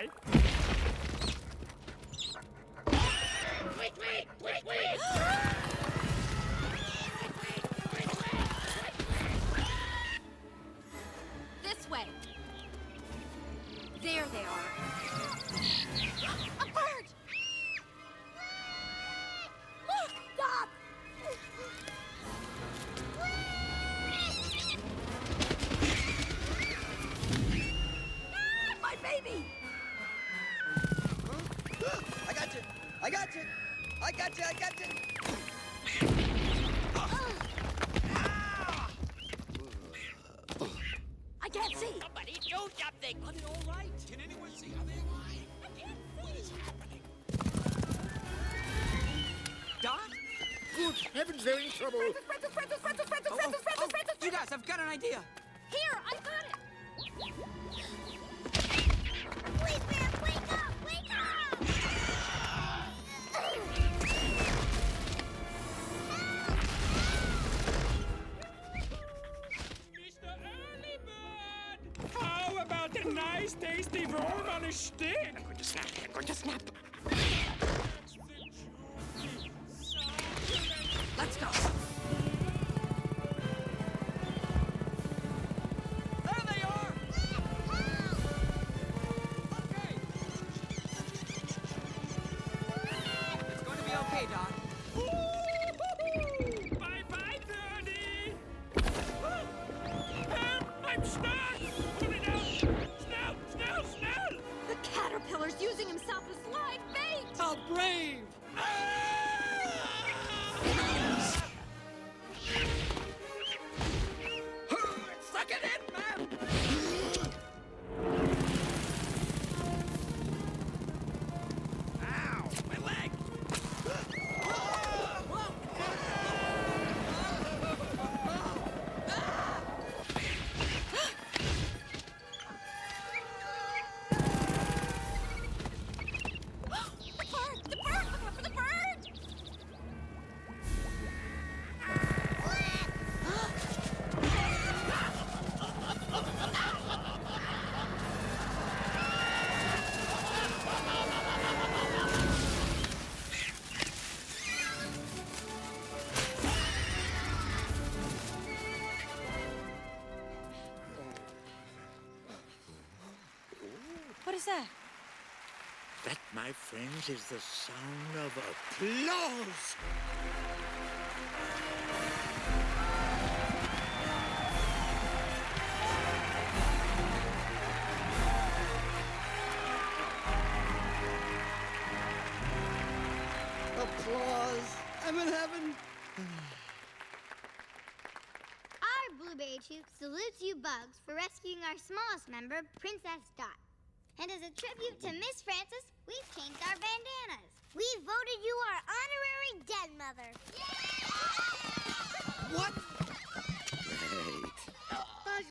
try. This way. There they are. A bird! Look! Stop! Ah, my baby! I got you! I got you! I got you! I got you! I can't see. Somebody do something! Are they all right? Can anyone see? Are they alive? I can't see. What is happening? Dot? Good heavens, they're in trouble. You guys, I've got an idea. Here, I got it. Please, man, wake up! Wake up! Mr. Early Bird! How about a nice, tasty worm on a stick? I'm going to snap. I'm going to snap. Let's go. There they are! Okay. It's going to be okay, Dot. Bye-bye, Birdie! Help! I'm stuck! Pull it out! Snell! Snell! Snell! The caterpillar's using himself as live bait. How brave! Suck it in, man! Ow! My leg! The bird! The bird! Look out for the bird! What is that? That, my friends, is the sound of applause. Applause! I'm in heaven! Our Blueberry Troop salutes you bugs for rescuing our smallest member, Princess Dot. And as a tribute to Miss Francis, we've changed our bandanas. We voted you our honorary den mother. What?